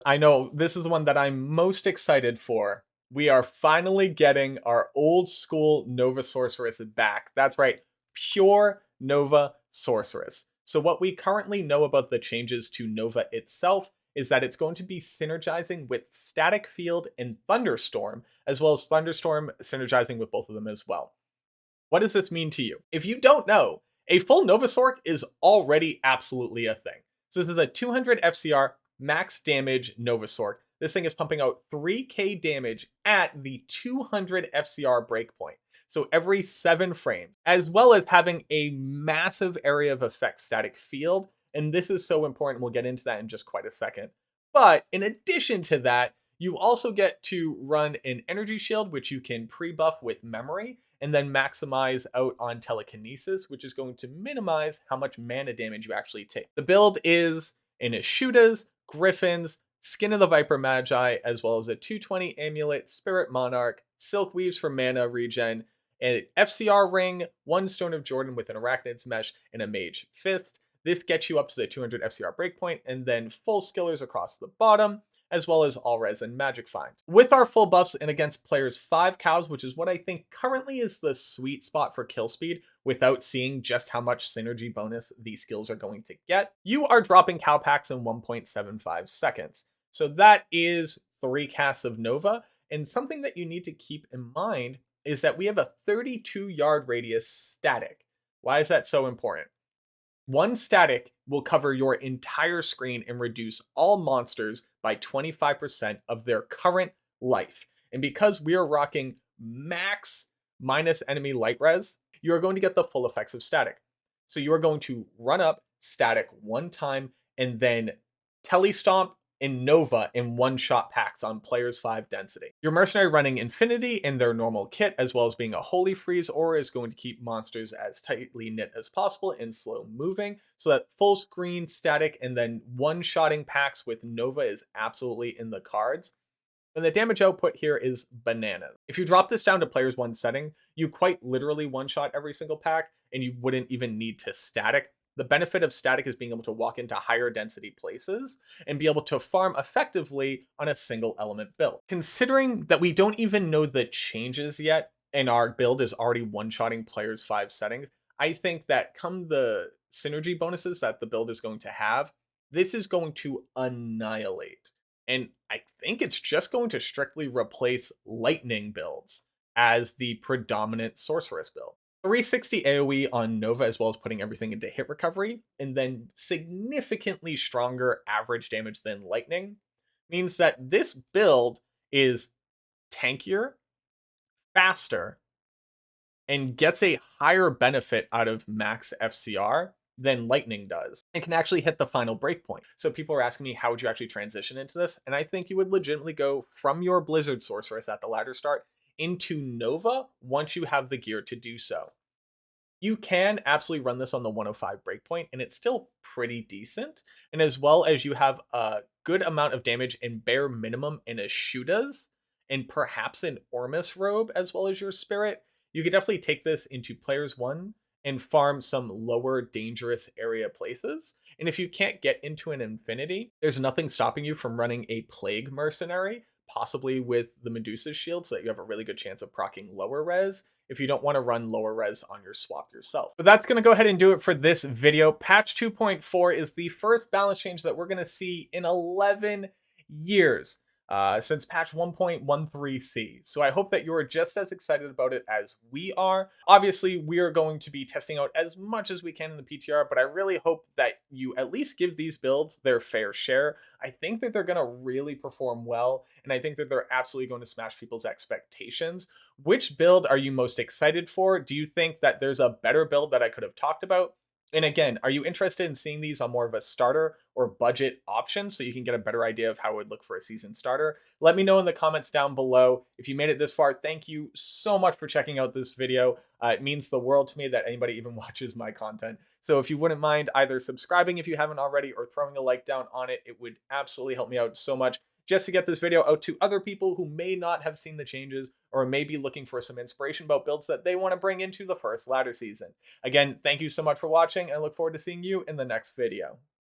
I know this is the one that I'm most excited for. We are finally getting our old school Nova Sorceress back. That's right, pure Nova Sorceress. So what we currently know about the changes to Nova itself is that it's going to be synergizing with Static Field and Thunderstorm, as well as Thunderstorm synergizing with both of them as well. What does this mean to you? If you don't know, a full Nova Sorc is already absolutely a thing. So this is a 200 FCR max damage Nova Sorc. This thing is pumping out 3k damage at the 200 FCR breakpoint. So every 7 frames, as well as having a massive area of effect static field. And this is so important. We'll get into that in just quite a second. But in addition to that, you also get to run an energy shield, which you can pre-buff with memory, and then maximize out on telekinesis, which is going to minimize how much mana damage you actually take. The build is an Ashudas, Griffins, Skin of the Viper Magi, as well as a 220 Amulet, Spirit Monarch, Silk Weaves for mana regen, an FCR ring, one Stone of Jordan with an Arachnid's Mesh, and a Mage Fist. This gets you up to the 200 FCR breakpoint, and then full skillers across the bottom, as well as all res and magic find. With our full buffs and against players 5 cows, which is what I think currently is the sweet spot for kill speed without seeing just how much synergy bonus these skills are going to get, you are dropping cow packs in 1.75 seconds. So that is 3 casts of Nova, and something that you need to keep in mind is that we have a 32-yard radius static. Why is that so important? One static will cover your entire screen and reduce all monsters by 25% of their current life. And because we are rocking max minus enemy light res, you are going to get the full effects of static. So you are going to run up static one time and then telestomp and Nova in one-shot packs on players 5 density. Your mercenary running Infinity in their normal kit, as well as being a Holy Freeze aura, is going to keep monsters as tightly knit as possible and slow moving, so that full screen static and then one-shotting packs with Nova is absolutely in the cards. And the damage output here is bananas. If you drop this down to players 1 setting, you quite literally one-shot every single pack, and you wouldn't even need to static. The benefit of static is being able to walk into higher density places and be able to farm effectively on a single element build. Considering that we don't even know the changes yet, and our build is already one-shotting players 5 settings, I think that come the synergy bonuses that the build is going to have, this is going to annihilate. And I think it's just going to strictly replace lightning builds as the predominant sorceress build. 360 AoE on Nova, as well as putting everything into hit recovery, and then significantly stronger average damage than lightning, means that this build is tankier, faster, and gets a higher benefit out of max FCR than lightning does. It can actually hit the final breakpoint. So people are asking me, how would you actually transition into this? And I think you would legitimately go from your Blizzard Sorceress at the ladder start into Nova once you have the gear to do so. You can absolutely run this on the 105 breakpoint, and it's still pretty decent. And as well as you have a good amount of damage in bare minimum in Ashudas, and perhaps an Ormus robe as well as your spirit, you could definitely take this into players 1 and farm some lower dangerous area places. And if you can't get into an Infinity, there's nothing stopping you from running a Plague Mercenary, possibly with the Medusa's shield, so that you have a really good chance of proccing lower res if you don't want to run lower res on your swap yourself. But that's going to go ahead and do it for this video. Patch 2.4 is the first balance change that we're going to see in 11 years. Since patch 1.13c. So I hope that you're just as excited about it as we are. Obviously, we are going to be testing out as much as we can in the PTR, but I really hope that you at least give these builds their fair share. I think that they're going to really perform well, and I think that they're absolutely going to smash people's expectations. Which build are you most excited for? Do you think that there's a better build that I could have talked about? And again, are you interested in seeing these on more of a starter or budget option so you can get a better idea of how it would look for a season starter? Let me know in the comments down below. If you made it this far, thank you so much for checking out this video. It means the world to me that anybody even watches my content. So if you wouldn't mind either subscribing if you haven't already or throwing a like down on it, it would absolutely help me out so much, just to get this video out to other people who may not have seen the changes or may be looking for some inspiration about builds that they want to bring into the first ladder season. Again, thank you so much for watching, and I look forward to seeing you in the next video.